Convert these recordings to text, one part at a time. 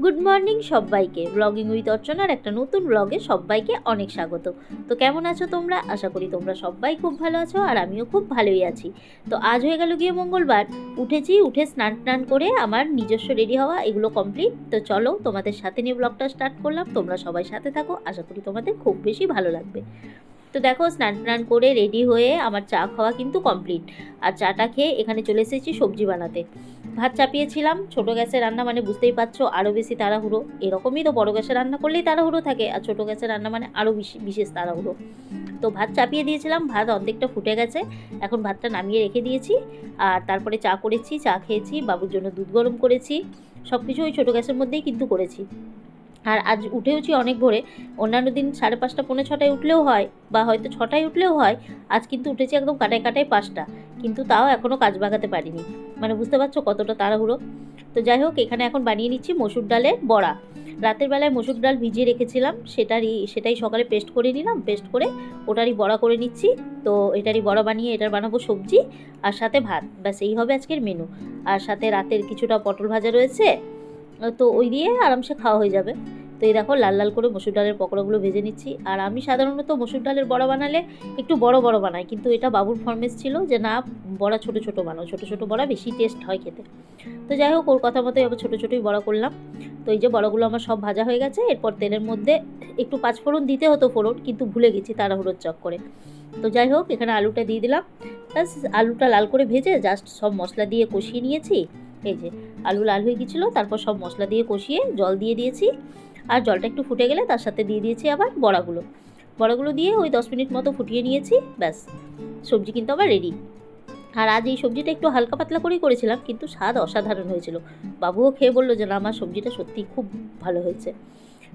Good morning সবাইকে। Blogging with অর্চনার একটা নতুন ব্লগে সবাইকে অনেক স্বাগত। তো কেমন আছো তোমরা? আশা করি তোমরা সবাই খুব ভালো আছো, আর আমিও খুব ভালোই আছি। তো আজ হয়ে গেল গিয়ে মঙ্গলবার, উঠে স্নান করে আমার নিজস্ব রেডি হওয়া এগুলো কমপ্লিট। তো চলো তোমাদের সাথে নিয়ে ব্লগটা স্টার্ট করলাম। তোমরা সবাই সাথে থাকো, আশা করি তোমাদের খুব বেশি ভালো লাগবে। তো দেখো, স্নান করে রেডি হয়ে আমার চা খাওয়া কিন্তু কমপ্লিট। আর চাটা খেয়ে এখানে চলে এসেছি সবজি বানাতে। ভাত চাপিয়েছিলাম, ছোটো গ্যাসে রান্না মানে বুঝতেই পারছো আরও বেশি তাড়াহুড়ো। এরকমই তো, বড়ো গ্যাসে রান্না করলেই তাড়াহুড়ো থাকে, আর ছোটো গ্যাসে রান্না মানে আরও বিশেষ তাড়াহুড়ো। তো ভাত চাপিয়ে দিয়েছিলাম, ভাত অর্ধেকটা ফুটে গেছে, এখন ভাতটা নামিয়ে রেখে দিয়েছি। আর তারপরে চা করেছি, চা খেয়েছি, বাবুর জন্য দুধ গরম করেছি। সব কিছু ওই ছোটো গ্যাসের মধ্যেই কিন্তু করেছি। আর আজ উঠেওছি অনেক ভোরে। অন্যান্য দিন 5:30 পৌনে 6টায় উঠলেও হয়, বা হয়তো 6টায় উঠলেও হয়। আজ কিন্তু উঠেছি একদম কাটায় 5টা, কিন্তু তাও এখনও কাজ বাগাতে পারিনি। মানে বুঝতে পারছো কতটা তাড়াহুড়ো। তো যাই হোক, এখানে এখন বানিয়ে নিচ্ছি মসুর ডালের বড়া। রাতের বেলায় মসুর ডাল ভিজিয়ে রেখেছিলাম, সেটাই সকালে পেস্ট করে নিলাম, পেস্ট করে ওটারই বড়া করে নিচ্ছি। তো এটারই বড়া বানিয়ে এটার বানাবো সবজি, আর সাথে ভাত, ব্যাস এই হবে আজকের মেনু। আর সাথে রাতের কিছুটা পটল ভাজা রয়েছে, তো ওই দিয়ে আরামসে খাওয়া হয়ে যাবে। তো এই দেখো, লাল লাল করে মসুর ডালের পকোড়াগুলো ভেজে নিচ্ছি। আর আমি সাধারণত মসুর ডালের বড়া বানালে একটু বড় বড় বানাই, কিন্তু এটা বাবুর ফরমেশ ছিল যে না, বড়া ছোটো ছোটো বানাও, ছোটো ছোটো বড়া বেশি টেস্ট হয় খেতে। তো যাই হোক, ওর কথা মতোই আবার ছোটো ছোটোই বড়া করলাম। তো এই যে বড়াগুলো আমার সব ভাজা হয়ে গেছে। এরপর তেলের মধ্যে একটু পাঁচফোড়ন দিতে হতো, ফোড়ন কিন্তু ভুলে গেছি তাড়াহুড়োর চক্করে। তো যাই হোক, এখানে আলুটা দিয়ে দিলাম। ব্যাস আলুটা লাল করে ভেজে জাস্ট সব মশলা দিয়ে কষিয়ে নিয়েছি। এই যে আলু লাল হয়ে গেছিলো, তারপর সব মশলা দিয়ে কষিয়ে জল দিয়ে দিয়েছি। আর জলটা একটু ফুটে গেলে তার সাথে দিয়ে দিয়েছি আবার বড়াগুলো দিয়ে ওই 10 মিনিট মতো ফুটিয়ে নিয়েছি। ব্যাস, সবজি কিন্তু আবার রেডি। আর আজ এই সবজিটা একটু হালকা পাতলা করেই করেছিলাম, কিন্তু স্বাদ অসাধারণ হয়েছিল। বাবুও খেয়ে বললো যে না, আমার সবজিটা সত্যিই খুব ভালো হয়েছে।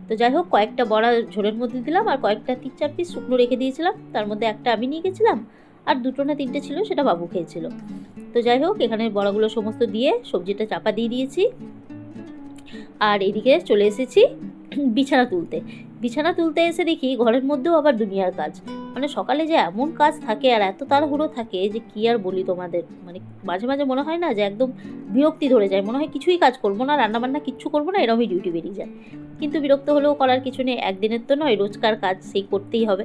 তো যাই হোক, কয়েকটা বড়া ঝোলের মধ্যে দিলাম, আর কয়েকটা 3-4 পিস শুকনো রেখে দিয়েছিলাম। তার মধ্যে একটা আমি নিয়ে গেছিলাম, আর 2টো না 3টে ছিল, সেটা বাবু খেয়েছিল। তো যাই হোক, এখানে বড়াগুলো সমস্ত দিয়ে সবজিটা চাপা দিয়ে দিয়েছি। আর এদিকে চলে এসেছি বিছানা তুলতে এসে দেখি ঘরের মধ্যেও আবার দুনিয়ার কাজ। মানে সকালে যে এমন কাজ থাকে আর এত তাড়াহুড়ো থাকে যে কি আর বলি তোমাদের। মানে মাঝে মাঝে মনে হয় না যে একদম বিরক্তি ধরে যায়, মনে হয় কিছুই কাজ করবো না, রান্নাবান্না কিচ্ছু করবো না, এরকমই ডিউটি বেরিয়ে যায়। কিন্তু বিরক্ত হলেও করার কিছু নেই, একদিনের তো নয়, রোজকার কাজ, সেই করতেই হবে।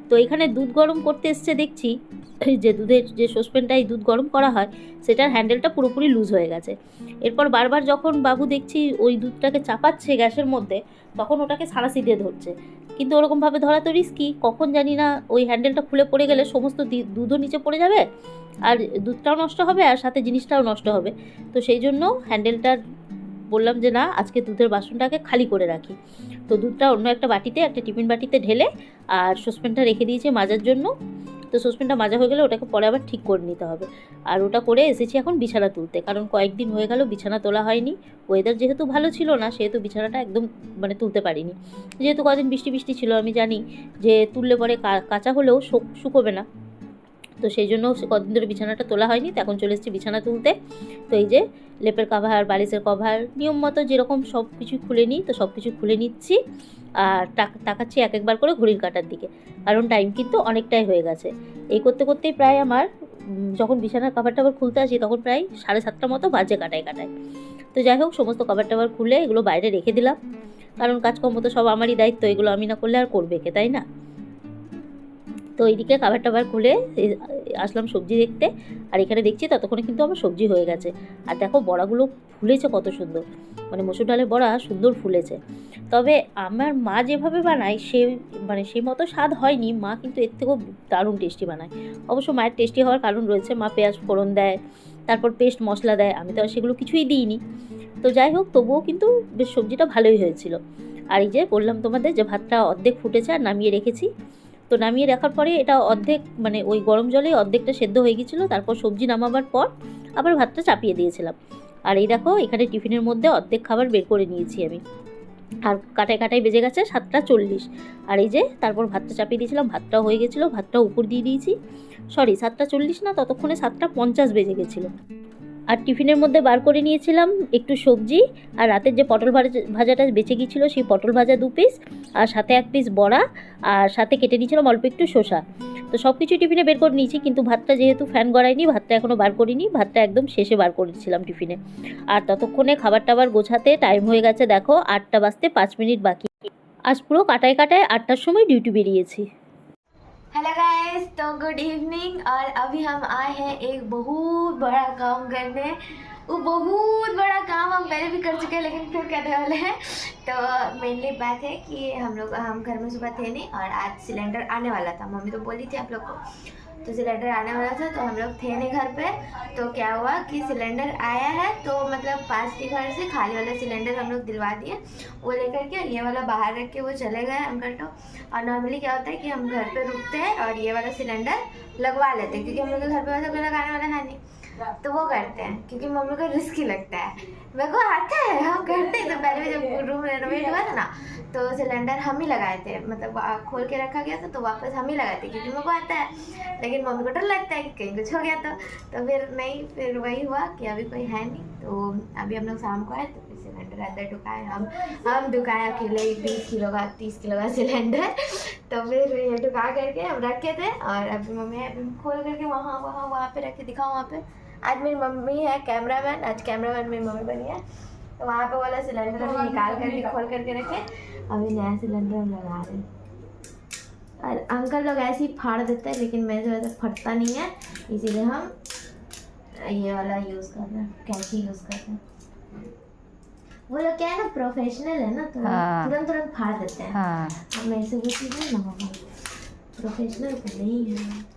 তো এখানে দুধ গরম করতে এসছে দেখছি যে দুধের যে সসপ্যানটায় দুধ গরম করা হয়, সেটার হ্যান্ডেলটা পুরোপুরি লুজ হয়ে গেছে। এরপর বারবার যখন বাবু দেখছি ওই দুধটাকে চাপাচ্ছে গ্যাসের মধ্যে, তখন ওটাকে সাঁড়াশি দিয়ে ধরছে। কিন্তু ওরকমভাবে ধরা তো রিস্কি, কখন জানি না ওই হ্যান্ডেলটা খুলে পড়ে গেলে সমস্ত দুধও নিচে পড়ে যাবে, আর দুধটাও নষ্ট হবে, আর সাথে জিনিসটাও নষ্ট হবে। তো সেই জন্য হ্যান্ডেলটার বললাম যে না, আজকে দুধের বাসনটাকে খালি করে রাখি। তো দুধটা অন্য একটা বাটিতে, একটা টিফিন বাটিতে ঢেলে আর সসপ্যানটা রেখে দিয়েছি মাজার জন্য। তো সসপ্যানটা মাজা হয়ে গেলে ওটাকে পরে আবার ঠিক করে নিতে হবে। আর ওটা করে এসেছি এখন বিছানা তুলতে, কারণ কয়েকদিন হয়ে গেল বিছানা তোলা হয়নি। ওয়েদার যেহেতু ভালো ছিল না, সেহেতু বিছানাটা একদম মানে তুলতে পারিনি। যেহেতু কদিন বৃষ্টি ছিল, আমি জানি যে তুললে পরে কাঁচা হলেও শুকোবে না। তো সেই জন্য কদিন ধরে বিছানাটা তোলা হয়নি। তো এখন চলে এসেছি বিছানা তুলতে। তো এই যে লেপের কভার, বালিশের কভার, নিয়ম মতো যেরকম সব কিছু খুলে নিই, তো সব কিছু খুলে নিচ্ছি। আর তাকাচ্ছি একবার করে ঘড়ির কাঁটার দিকে, কারণ টাইম কিন্তু অনেকটাই হয়ে গেছে। এই করতে করতেই প্রায় আমার যখন বিছানার কভার টাভার খুলতে আসি, তখন প্রায় 7:30 মতো বাজে কাটায়। তো যাই হোক, সমস্ত কভার টাভার খুলে এগুলো বাইরে রেখে দিলাম, কারণ কাজকর্ম তো সব আমারই দায়িত্ব, এগুলো আমি না করলে আর করবে কে, তাই না? তো এইদিকে কভার টাভার খুলে আসলাম সবজি দেখতে। আর এখানে দেখছি ততক্ষণে কিন্তু আমার সবজি হয়ে গেছে। আর দেখো, বড়াগুলো ফুলেছে কত সুন্দর, মানে মসুর ডালের বড়া সুন্দর ফুলেছে। তবে আমার মা যেভাবে বানায় সেই মতো স্বাদ হয়নি। মা কিন্তু এর থেকেও দারুণ টেস্টি বানায়। অবশ্য মায়ের টেস্টি হওয়ার কারণ রয়েছে, মা পেঁয়াজ ফোড়ন দেয়, তারপর পেস্ট মশলা দেয়, আমি তো আর সেগুলো কিছুই দিইনি। তো যাই হোক, তবুও কিন্তু বেশ সবজিটা ভালোই হয়েছিল। আর এই যে বললাম তোমাদের যে ভাতটা অর্ধেক ফুটেছে আর নামিয়ে রেখেছি। তো নামিয়ে রাখার পরে এটা অর্ধেক, মানে ওই গরম জলেই অর্ধেকটা সেদ্ধ হয়ে গেছিলো। তারপর সবজি নামাবার পর আবার ভাতটা চাপিয়ে দিয়েছিলাম। আর এই দেখো, এখানে টিফিনের মধ্যে অর্ধেক খাবার বের করে নিয়েছি আমি। আর কাটায় বেজে গেছে 7:40। আর এই যে তারপর ভাতটা চাপিয়ে দিয়েছিলাম, ভাতটাও হয়ে গেছিলো, ভাতটাও উপর দিয়ে দিয়েছি। সরি, 7:40 না, ততক্ষণে 7:50 বেজে গেছিলো। আর টিফিনের মধ্যে বার করে নিয়েছিলাম একটু সবজি, আর রাতের যে পটল ভাজাটা বেঁচে গিয়েছিলো, সেই পটল ভাজা 2 পিস, আর সাথে 1 পিস বড়া, আর সাথে কেটে নিয়েছিলাম অল্প একটু শসা। তো সব কিছু টিফিনে বের করে নিয়েছি, কিন্তু ভাতটা যেহেতু ফ্যান গড়ায়নি, ভাতটা এখনও বার করিনি, ভাতটা একদম শেষে বার করেছিলাম টিফিনে। আর ততক্ষণে খাবার টাবার গোছাতে টাইম হয়ে গেছে, দেখো 8টা বাজতে 5 মিনিট বাকি। আজ পুরো কাটায় কাটায় 8টার সময় ডিউটি বেরিয়েছি। हेलो गाइस, तो गुड इवनिंग। और अभी हम आए हैं एक बहुत बड़ा काम करने। वो बहुत बड़ा काम हम पहले भी कर चुके हैं, लेकिन फिर करने वाले हैं। तो मेनली बात है कि हम घर में सुबह थे नहीं, और आज सिलेंडर आने वाला था। मम्मी तो बोली थी आप लोग को, तो सिलेंडर आने वाला था, तो हम लोग थे नहीं घर पे। तो क्या हुआ कि सिलेंडर आया है, तो मतलब पास के घर से खाली वाला सिलेंडर हम लोग दिलवा दिए। वो लेकर के ये वाला बाहर रख के वो चले गए अंकल। तो और नॉर्मली क्या होता है कि हम घर पे रुकते हैं और ये वाला सिलेंडर लगवा लेते हैं, क्योंकि हम लोग के घर पे वैसा कोई लगाने वाला है नहीं। तो वो करते हैं क्योंकि मम्मी को रिस्की लगता है। मेरे को आता है, हम करते हैं। तो पहले भी जब रूम रेनोवेट हुआ था ना, तो सिलेंडर हम ही लगाए थे, मतलब खोल के रखा गया था, तो वापस हम ही लगाए थे, क्योंकि मेरे को आता है। लेकिन मम्मी को डर लगता है कि कहीं कुछ हो गया तो फिर नहीं, फिर वही हुआ कि अभी कोई है नहीं। तो अभी हम लोग शाम को आए, तो फिर सिलेंडर अंदर ढुकाए हम ढुकाए अकेले 20 किलो का 30 किलो का सिलेंडर। तो फिर ये ढुका करके हम रखे थे, और अभी मम्मी खोल करके वहाँ पे रख के दिखाओ। वहाँ पे आज मेरी मम्मी है कैमरामैन, आज कैमरामैन मेरी मम्मी बनी है। तो वहाँ पे वाला सिलेंडर अभी निकाल करके खोल करके रखे, अभी नया सिलेंडर हम लगा रहे हैं। और अंकल लोग ऐसे ही फाड़ देते हैं, लेकिन मेरे से वैसे फटता नहीं है, इसीलिए हम ये वाला यूज़ कर रहे हैं, कैंची यूज़ कर रहे हैं। वो लोग क्या है ना, प्रोफेशनल है ना, तो तुरंत तुरंत फाड़ देते हैं। अब मेरे से वो चीज़ नहीं ना होगा, प्रोफेशनल तो नहीं है।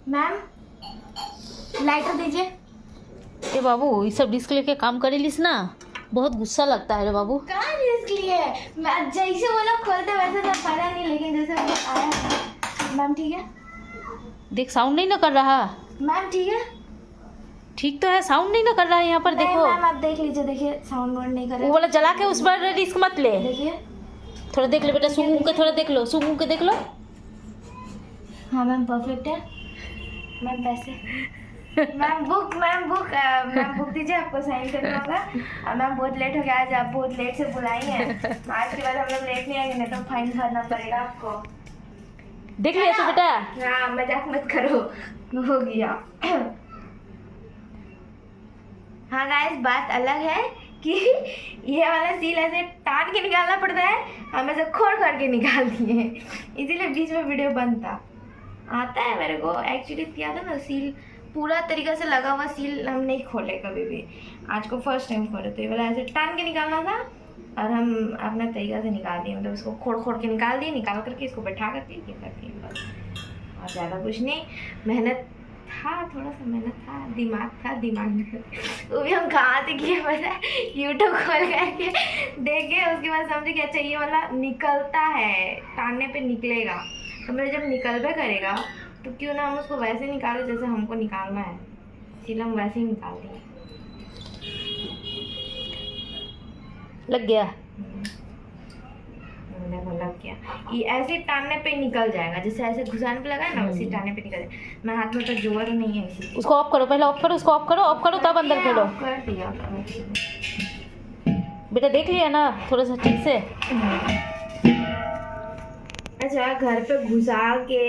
मैम लाइटर दीजिए। ए बाबू, ये सब रिस्क लेके काम करेलिस ना, बहुत गुस्सा लगता है रे बाबू। कहाँ रिस्क लिए? मैं जैसे वो लोग खोलते वैसे तो पता नहीं, लेकिन जैसे वो आया। मैम ठीक है? देख साउंड नहीं ना कर रहा। मैम ठीक है? ठीक तो है, साउंड नहीं ना कर रहा है यहाँ पर। नहीं, देखो मैम आप देख लीजिए, देखिए साउंड बोर्ड नहीं कर वो वाला जला के उस पर रिस्क मत ले। देखिए थोड़ा देख लो बेटा, सूंघ के थोड़ा देख लो, सूंघ के देख लो। हाँ मैम परफेक्ट है। मैम पैसे मैम बुक मैम बुक दीजिए, आपको साइन करना होगा। मैम बहुत लेट हो गया आज, आप बहुत लेट से बुलाई हैं। आज के बाद हम लोग लेट नहीं आएंगे, नहीं तो फाइन भरना पड़ेगा आपको। देख लिया तो बेटा। हाँ मजाक मत करो, हो गया। हाँ गाइस, बात अलग है कि ये वाला सील ऐसे टान के निकालना पड़ता है, हम ऐसे खोल के निकाल दिए, इसीलिए बीच में वीडियो बंद था। आता है मेरे को, एक्चुअली किया था ना सील, पूरा तरीका से लगा हुआ सील हम नहीं खोले कभी भी, आज को फर्स्ट टाइम खोले। तो ये वाला ऐसे टान के निकालना था, और हम अपना तरीका से निकाल दिए, मतलब इसको खोड़ के निकाल दिए, निकाल करके इसको बैठा करके ये कर दिए बस। और ज़्यादा कुछ नहीं, मेहनत था, थोड़ा सा मेहनत था, दिमाग में वो भी हम कहाँ से किए पता है, यूट्यूब खोल करके देखे, उसके बाद समझे कि अच्छा ये वाला निकलता है, टानने पे निकलेगा। तो मेरे जब निकलबे करेगा तो क्यों ना हम उसको वैसे निकालें जैसे हमको निकालना है, इसलिए हम वैसे ही निकाल देंगे। लग गया, देखो लग गया। ये ऐसे टानने पे निकल जाएगा, जैसे ऐसे घुसाने पे लगा है ना, वैसे टानने पे निकल जाएगा। मैं हाथ में तो जोर नहीं है, इसी उसको ऑफ करो, पहले ऑफ करो, उसको ऑफ करो तब अंदर खोलो। कर दिया बेटा देख लिया ना थोड़ा सा ठीक से। अच्छा, घर पे घुसा के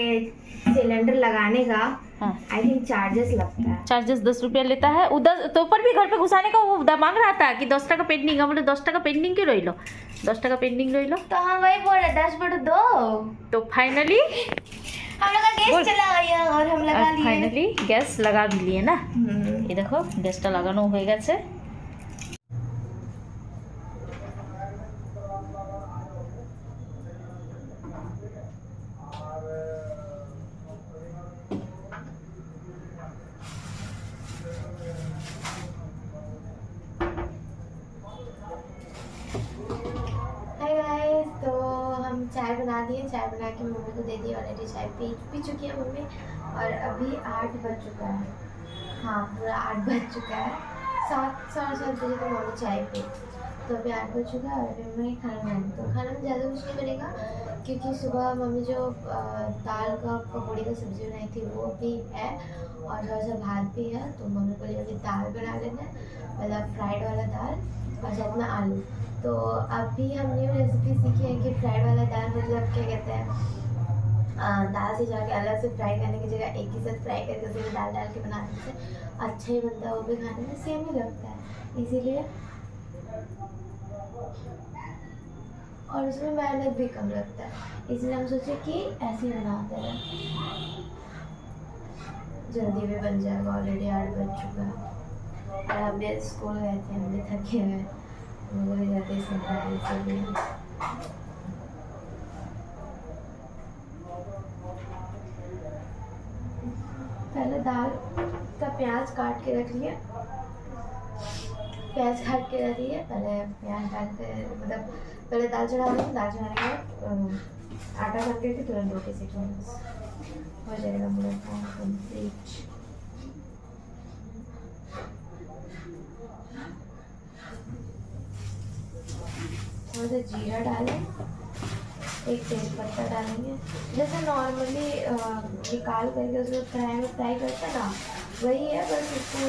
सिलेंडर लगाने का आई थिंक चार्जेस लगता है। चार्जेस 10 रुपया लेता है। उधर तो ऊपर भी घर पे घुसाने का वो मांग रहा था कि 10 टाका पेंडिंग। हम बोले 10 टाका पेंडिंग क्यों रही लो, 10 टाका पेंडिंग रही लो। तो हम वही बोल रहे 10 बट दो। तो फाइनली हम लोग का गैस चला गया और हम लगा लिए। फाइनली गैस लगा भी लिए ना। ये देखो গ্যাসটা লাগানো হয়ে গেছে। चाय बना दिए, चाय बना के मम्मी को दे दी। ऑलरेडी चाय पी चुकी है मम्मी। और अभी 8 बज चुका है, हाँ पूरा 8 बज चुका है। 7 साढ़े 7 बजे तो मम्मी चाय पी, तो अभी 8 बज चुका है। और अभी मैं खाना बनाऊँ, तो खाना में ज़्यादा कुछ नहीं बनेगा क्योंकि सुबह मम्मी जो दाल का पकौड़ी का सब्ज़ी बनाई थी वो भी है और थोड़ा सा भात भी है। तो मम्मी को अभी दाल बना लेना है, मतलब फ्राइड वाला दाल और साथ में आलू। तो अभी हमने रेसिपी सीखी है कि फ्राइड वाला दाल मतलब क्या कहते हैं, दाल से जाके अलग से फ्राई करने की जगह एक ही साथ फ्राई करके उसमें दाल डाल के बनाने से अच्छा ही बनता है, वो भी खाने में सेम ही लगता है इसीलिए। और उसमें मेहनत भी कम लगता है, इसलिए हम सोचे कि ऐसे ही बनाते हैं, जल्दी भी बन जाएगा। ऑलरेडी 8 बज चुका है और हम भी स्कूल गए थे, हम भी थके हुए, हम भी जल्दी सुनना है इसलिए। पहले दाल का प्याज काट के रख लिया, प्याज काट के रख लिए। पहले प्याज डाल के मतलब पहले दाल चढ़ा देंगे, दाल चढ़ाने के बाद आटा भर के तुरंत रोटी सेकेंगे, हो जाएगा पूरा काम कंप्लीट। थोड़ा सा जीरा डालें, एक तेज पत्ता डालेंगे, जैसे नॉर्मली निकाल करके उसको फ्राई में फ्राई करते हैं ना, वही है, बस उसको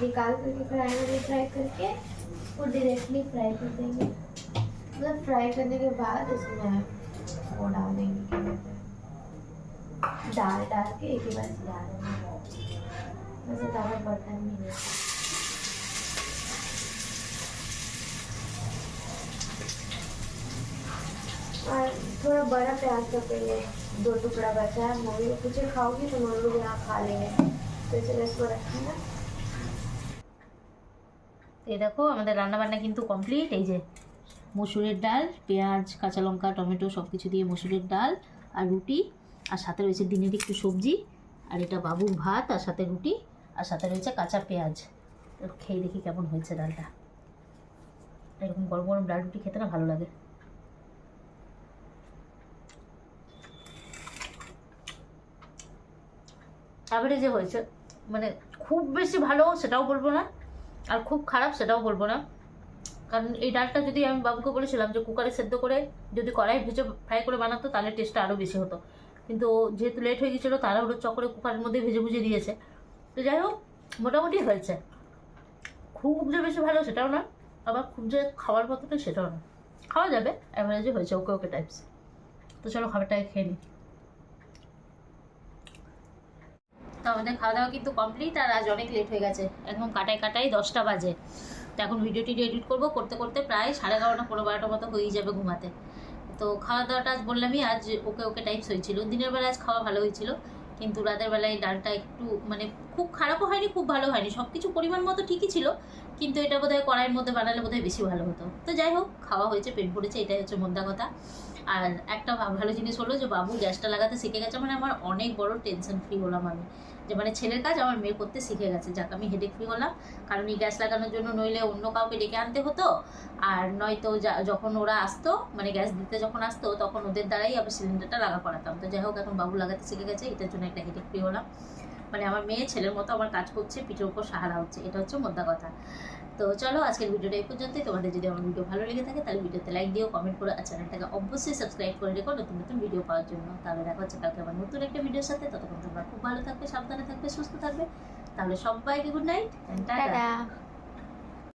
निकाल करके फ्राई में फ्राई करके वो डायरेक्टली फ्राई कर देंगे। मतलब फ्राई करने के बाद इसमें वो डाल देंगे, क्या कहते हैं, दाल डाल के एक ही बार डाल देंगे, वैसे ज़्यादा बर्तन नहीं है। और थोड़ा बड़ा प्याज का पहले 2 टुकड़ा बचा है, मम्मी कुछ खाओगी तो मम्मी लोग यहाँ खा लेंगे, तो इसलिए इसको रखी ना। এই দেখো আমাদের রান্নাবান্না কিন্তু কমপ্লিট। এই যে মসুরের ডাল, পেঁয়াজ, কাঁচা লঙ্কা, টমেটো সব কিছু দিয়ে মসুরের ডাল আর রুটি, আর সাথে রয়েছে দিনের একটু সবজি, আর এটা বাবুর ভাত আর সাথে রুটি, আর সাথে রয়েছে কাঁচা পেঁয়াজ। খেয়ে দেখি কেমন হয়েছে ডালটা। এরকম গরম গরম ডাল রুটি খেতে না ভালো লাগে। অ্যাভারেজে হয়েছে, মানে খুব বেশি ভালো সেটাও বলবো না, আর খুব খারাপ সেটাও বলবো না। কারণ এই ডালটা যদি আমি বাবুকে বলেছিলাম যে কুকারে সেদ্ধ করে যদি কড়াই ভেজে ফ্রাই করে বানাতো তাহলে টেস্টটা আরও বেশি হতো, কিন্তু যেহেতু লেট হয়ে গেছিলো তাড়াহুড়ো চক্করে কুকারের মধ্যে ভেজে ভুজে দিয়েছে। তো যাই হোক মোটামুটি হয়েছে, খুব যে বেশি ভালো সেটাও না, আবার খুব যে খাওয়ার মতোটা সেটাও না, খাওয়া যাবে, অ্যাভারেজে হয়েছে, ওকে ওকে টাইপস। তো চলো খাবারটাকে খেয়ে নিই। তো আমাদের খাওয়া দাওয়া কিন্তু কমপ্লিট, আর আজ অনেক লেট হয়ে গেছে, এখন কাটায় কাটাই 10টা বাজে। তো এখন ভিডিওটি এডিট করবো, করতে করতে প্রায় 11:30 পৌনে 12টার মতো হয়েই যাবে ঘুমাতে। তো খাওয়া দাওয়াটা আজ বললামই আজ ওকে ওকে টাইপস হয়েছিল। দিনের বেলা আজ খাওয়া ভালো হয়েছিল, কিন্তু রাতের বেলায় ডালটা একটু মানে খুব খারাপও হয়নি খুব ভালো হয়নি, সব কিছু পরিমাণ মতো ঠিকই ছিল, কিন্তু এটা বোধহয় কড়াইয়ের মধ্যে বানালে বোধহয় বেশি ভালো হতো। তো যাই হোক খাওয়া হয়েছে, পেট ভরেছে, এটাই হচ্ছে মোদ্দা কথা। আর একটা ভালো জিনিস হলো যে বাবু গ্যাসটা লাগাতে শিখে গেছে, মানে আমার অনেক বড় টেনশন ফ্রি হলাম আমি, যে মানে ছেলের কাজ আমার মেয়ে করতে শিখে গেছে, যাক আমি হেডেক ফ্রি হলাম। কারণ এই গ্যাস লাগানোর জন্য নইলে অন্য কাউকে ডেকে আনতে হতো, আর নয়তো যখন ওরা আসতো মানে গ্যাস দিতে যখন আসতো তখন ওদের দ্বারাই আবার সিলিন্ডারটা লাগা করাতাম। তো যাই হোক এখন বাবু লাগাতে শিখে গেছে, এটার জন্য একটা হেডেক ফ্রি হলাম। মানে আমার মেয়ে ছেলের মতো আমার কাজ করছে, পিঠের উপর সাহারা হচ্ছে, এটা হচ্ছে মোদ্দা কথা। তো চলো আজকের ভিডিওটা এই পর্যন্তই। তোমাদের যদি আমার ভিডিও ভালো লেগে থাকে তাহলে ভিডিওতে লাইক দিও, কমেন্ট করো, আর চ্যানেলটাকে অবশ্যই সাবস্ক্রাইব করে রেখো নতুন নতুন ভিডিও পাওয়ার জন্য। তাহলে দেখা হচ্ছে কালকে আবার নতুন একটা ভিডিওর সাথে, ততক্ষণ তোমরা খুব ভালো থাকবে, সাবধানে থাকবে, সুস্থ থাকবে। তাহলে সবাইকে গুড নাইট, টাটা।